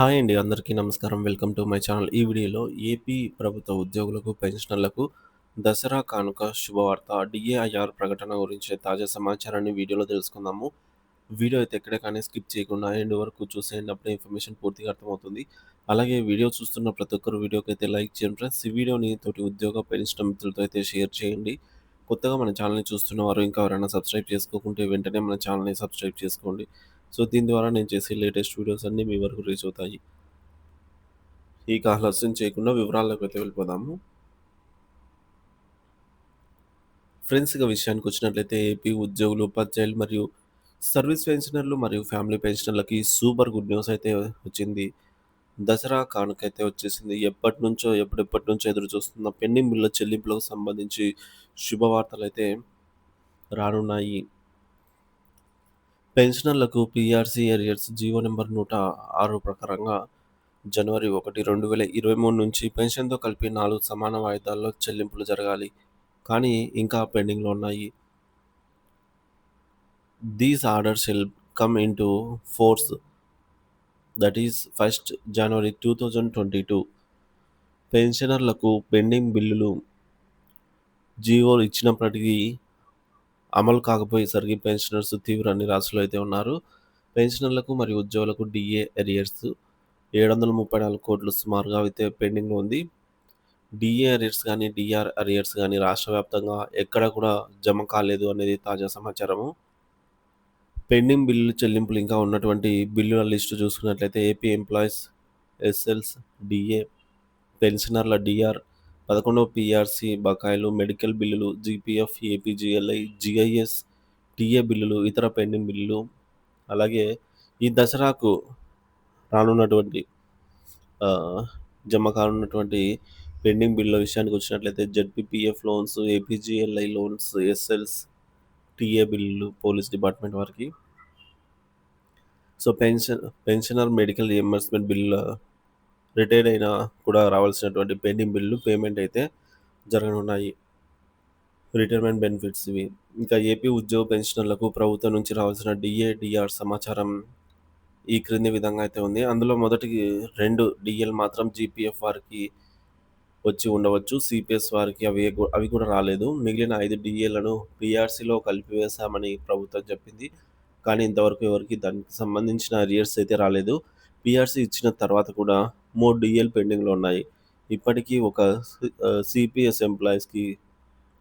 Hi అండి. అందరికీ నమస్కారం. Welcome to my channel. ఈ వీడియోలో ఏపీ ప్రభుత్వ ఉద్యోగులకు, పెన్షనర్లకు దసరా కానుక శుభవార్త డీఏఐఆర్ ప్రకటన గురించి తాజా సమాచారాన్ని వీడియోలో తెలుసుకుందాము. వీడియో అయితే ఎక్కడ కానీ స్కిప్ చేయకుండా ఎండ్ వరకు చూసేయండి. అప్పుడే ఇన్ఫర్మేషన్ పూర్తిగా అర్థమవుతుంది. అలాగే వీడియో చూస్తున్న ప్రతి ఒక్కరు వీడియోకైతే లైక్ చేయండి ఫ్రెండ్స్. ఈ వీడియోని తోటి ఉద్యోగ, పెన్షనర్ మిత్రులతో అయితే షేర్ చేయండి. కొత్తగా మన ఛానల్‌ని చూస్తున్న వారు ఇంకా ఎవరైనా సబ్స్క్రైబ్ చేసుకోకుంటే వెంటనే మన ఛానల్‌ని సబ్స్క్రైబ్ చేసుకోండి. సో, దీని ద్వారా నేను చేసే లేటెస్ట్ వీడియోస్ అన్నీ మీ వరకు రీచ్ అవుతాయి. ఇక ఆలస్యం చేయకుండా వివరాల్లోకైతే వెళ్ళిపోదాము. ఫ్రెండ్స్ ఇక విషయానికొచ్చినట్లయితే ఏపీ ఉద్యోగులు, ఉపాధ్యాయులు మరియు సర్వీస్ పెన్షనర్లు మరియు ఫ్యామిలీ పెన్షనర్లకి సూపర్ గుడ్ న్యూస్ అయితే వచ్చింది. దసరా కానుకైతే వచ్చేసింది. ఎప్పటినుంచో ఎదురు చూస్తున్న పెండింగ్ బిల్లుల చెల్లింపులకు సంబంధించి శుభవార్తలైతే రానున్నాయి. పెన్షనర్లకు పీఆర్సీ ఏరియర్స్ జీవో నంబర్ 106 ప్రకారంగా జనవరి 1, 2023 నుంచి పెన్షన్‌తో కలిపి 4 సమాన వాయిదాల్లో చెల్లింపులు జరగాలి. కానీ ఇంకా పెండింగ్‌లో ఉన్నాయి. These orders shall come into force that is 1 January 2022. పెన్షనర్లకు పెండింగ్ బిల్లులు జీవోలు ఇచ్చినప్పటికీ అమలు కాకపోయేసరికి పెన్షనర్స్ తీవ్ర నిరాశలో అయితే ఉన్నారు. పెన్షనర్లకు మరియు ఉద్యోగులకు డీఏ అరియర్స్ 734 కోట్లు సుమారుగా అయితే పెండింగ్‌లో ఉంది. డీఏ అరియర్స్ గానీ, డీఆర్ అరియర్స్ గానీ రాష్ట్ర వ్యాప్తంగా ఎక్కడ కూడా జమ కాలేదు అనేది తాజా సమాచారము. పెండింగ్ బిల్లులు చెల్లింపులు ఇంకా ఉన్నటువంటి బిల్లుల లిస్టు చూసుకున్నట్లయితే ఏపీ ఎంప్లాయీస్ ఎస్ఎల్స్, డీఏ, పెన్షనర్ల డీఆర్, 11వ పీఆర్సీ బకాయిలు, మెడికల్ బిల్లులు, జీపీఎఫ్, ఏపీజీఎల్ఐ, జీఐఎస్, టీఏ బిల్లులు, ఇతర పెండింగ్ బిల్లులు, అలాగే ఈ దసరాకు రానున్నటువంటి ఆహ్, జమ కానున్నటువంటి పెండింగ్ బిల్లుల విషయానికి వచ్చినట్లయితే ZPPF loans, APGLI loans, ఎస్ఎల్స్, TA బిల్లులు పోలీస్ డిపార్ట్మెంట్ వారికి. సో, పెన్షనర్ మెడికల్ రియంబర్స్‌మెంట్ బిల్లుల రిటైర్డ్ అయినా కూడా రావాల్సినటువంటి పెండింగ్ బిల్లులు పేమెంట్ అయితే జరగనున్నాయి. రిటైర్మెంట్ బెనిఫిట్స్ ఇవి. ఇంకా ఏపీ ఉద్యోగ పెన్షనర్లకు ప్రభుత్వం నుంచి రావాల్సిన డీఏ, డీఆర్ సమాచారం ఈ క్రింది విధంగా అయితే ఉంది. అందులో మొదటి 2 డీఏలు మాత్రం జీపీఎఫ్ వారికి వచ్చి ఉండవచ్చు. సీపీఎస్ వారికి అవి కూడా రాలేదు. మిగిలిన 5 డీఏలను పీఆర్సీలో కలిపివేశామని ప్రభుత్వం చెప్పింది. కానీ ఇంతవరకు ఎవరికీ దానికి సంబంధించిన అరియర్స్ అయితే రాలేదు. పీఆర్సీ ఇచ్చిన తర్వాత కూడా 3 డీఏలు పెండింగ్‌లో ఉన్నాయి. ఇప్పటికీ ఒక సీపీఎస్ ఎంప్లాయీస్‌కి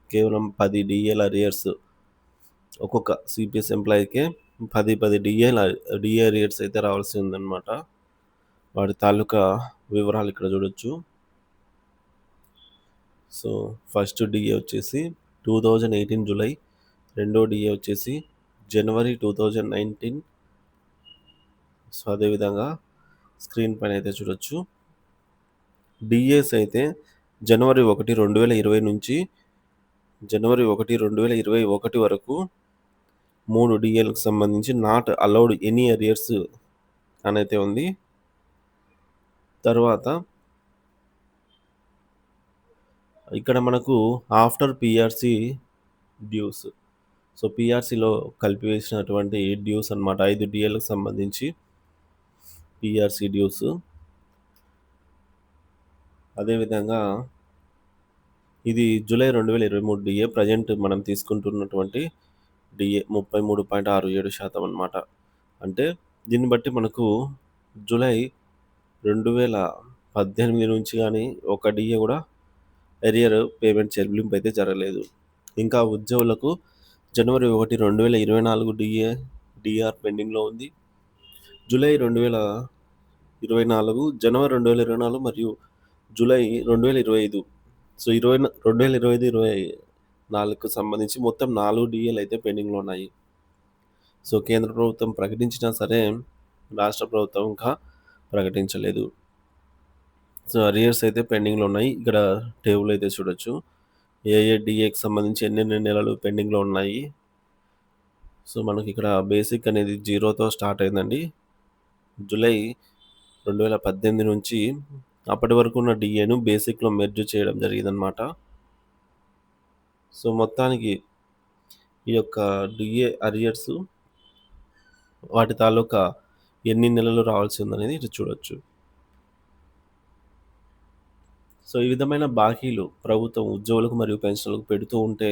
కేవలం 10 డీఏల అరియర్స్, ఒక్కొక్క సీపీఎస్ ఎంప్లాయీకే 10 డీఏ అరియర్స్ అయితే రావాల్సి ఉందన్నమాట. వాటి తాలూకా వివరాలు ఇక్కడ చూడొచ్చు. సో, ఫస్ట్ డీఏ వచ్చేసి 2018 జూలై, రెండో డీఏ వచ్చేసి జనవరి 2019. సో, అదేవిధంగా స్క్రీన్ పైన అయితే చూడొచ్చు. డీఏస్ అయితే జనవరి 1, 2020 నుంచి జనవరి 1, 2021 వరకు 3 డీఏలకు సంబంధించి నాట్ అలౌడ్ ఎనీ అరియర్స్ అనైతే ఉంది. తర్వాత ఇక్కడ మనకు ఆఫ్టర్ పీఆర్సీ డ్యూస్. సో, పీఆర్సీలో కలిపివేసినటువంటి డ్యూస్ అన్నమాట. 5 డీఏలకు సంబంధించి పీఆర్సీ డ్యూస్. అదేవిధంగా ఇది జూలై 2023 డీఏ. ప్రెజెంట్ మనం తీసుకుంటున్నటువంటి డీఏ 33.67% అన్నమాట. అంటే దీన్ని బట్టి మనకు జూలై 2018 నుంచి గానీ ఒక డీఏ కూడా అరియర్ పేమెంట్ చెల్లింపు అయితే జరగలేదు. ఇంకా ఉద్యోగులకు జనవరి 1, 2024 డీఏ, డీఆర్ పెండింగ్‌లో ఉంది. జూలై 2024, జనవరి 2024 మరియు జూలై 2025. సో, 2025, 24కు సంబంధించి మొత్తం 4 డీఏలు అయితే పెండింగ్‌లో ఉన్నాయి. సో, కేంద్ర ప్రభుత్వం ప్రకటించినా సరే రాష్ట్ర ప్రభుత్వం ఇంకా ప్రకటించలేదు. సో, అరియర్స్ అయితే పెండింగ్‌లో ఉన్నాయి. ఇక్కడ టేబుల్ అయితే చూడొచ్చు. ఏ డీఏకి సంబంధించి ఎన్నెన్ని నెలలు పెండింగ్‌లో ఉన్నాయి. సో, మనకిక్కడ బేసిక్ అనేది 0తో స్టార్ట్ అయిందండి. జూలై 2018 నుంచి అప్పటి వరకు ఉన్న డీఏను బేసిక్‌లో మెర్జ్ చేయడం జరిగిందనమాట. సో, మొత్తానికి ఈ యొక్క డీఏ అరియర్స్ వాటి తాలూకా ఎన్ని నెలలు రావాల్సి ఉందనేది ఇటు చూడొచ్చు. సో, ఈ విధమైన బాకీలు ప్రభుత్వం ఉద్యోగులకు మరియు పెన్షనర్లకు పెడుతూ ఉంటే,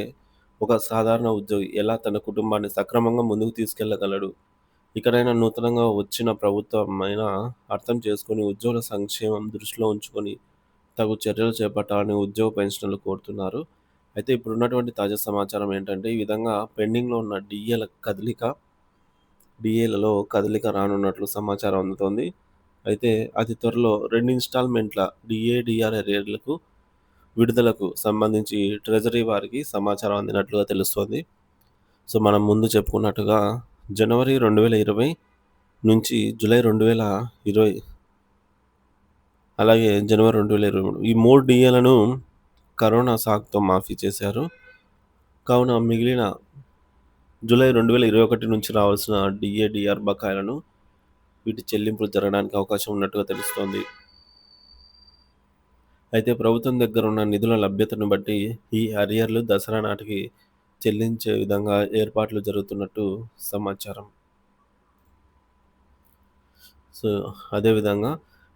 ఒక సాధారణ ఉద్యోగి ఎలా తన కుటుంబాన్ని సక్రమంగా ముందుకు తీసుకెళ్లగలడు? ఇకనైనా నూతనంగా వచ్చిన ప్రభుత్వమైనా అర్థం చేసుకొని, ఉద్యోగుల సంక్షేమం దృష్టిలో ఉంచుకొని, తగు చర్యలు చేపట్టాలని ఉద్యోగ పెన్షనర్లు కోరుతున్నారు. అయితే ఇప్పుడున్నటువంటి తాజా సమాచారం ఏంటంటే, ఈ విధంగా పెండింగ్‌లో ఉన్న డీఏలలో కదలిక రానున్నట్లు సమాచారం అందుతోంది. అయితే అతి త్వరలో 2 ఇన్‌స్టాల్‌మెంట్‌ల డీఏ, డీఆర్ అరియర్‌లకు విడుదలకు సంబంధించి ట్రెజరీ వారికి సమాచారం అందినట్లుగా తెలుస్తోంది. సో, మనం ముందు చెప్పుకున్నట్టుగా జనవరి 2020 నుంచి జూలై 2020 అలాగే జనవరి 2023 ఈ 3 డీఏలను కరోనా సాకుతో మాఫీ చేశారు. కావున మిగిలిన జూలై 2021 నుంచి రావాల్సిన డీఏ, డీఆర్ బకాయిలను వీటి చెల్లింపులు జరగడానికి అవకాశం ఉన్నట్టుగా తెలుస్తోంది. అయితే ప్రభుత్వం దగ్గర ఉన్న నిధుల లభ్యతను బట్టి ఈ అరియర్లు దసరా నాటికి చెల్లించే విధంగా ఏర్పాట్లు జరుగుతున్నట్టు సమాచారం. సో, అదేవిధంగా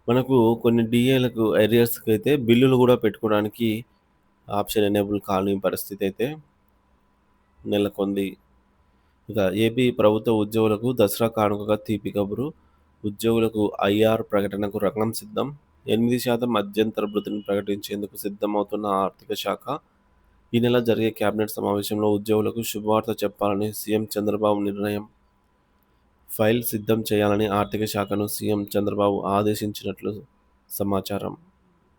మనకు కొన్ని డీఏలకు అరియర్స్‌కైతే బిల్లులు గూడా పెట్టుకోవడానికి ఆప్షన్ ఎనేబుల్ కాని పరిస్థితి అయితే నెలకొంది. ఇక ఏపీ ప్రభుత్వ ఉద్యోగులకు దసరా కానుకగా తీపి కబురు. ఉద్యోగులకు ఐఆర్ ప్రకటనకు రంగం సిద్ధం. 8% మధ్యంతర భృతిని ప్రకటించేందుకు సిద్ధమవుతున్న ఆర్థిక శాఖ. ఈ నెల జరిగే కేబినెట్ సమావేశంలో ఉద్యోగులకు శుభవార్త చెప్పాలని సీఎం చంద్రబాబు నిర్ణయం. ఫైల్ సిద్ధం చేయాలని ఆర్థిక శాఖను సీఎం చంద్రబాబు ఆదేశించినట్లు సమాచారం.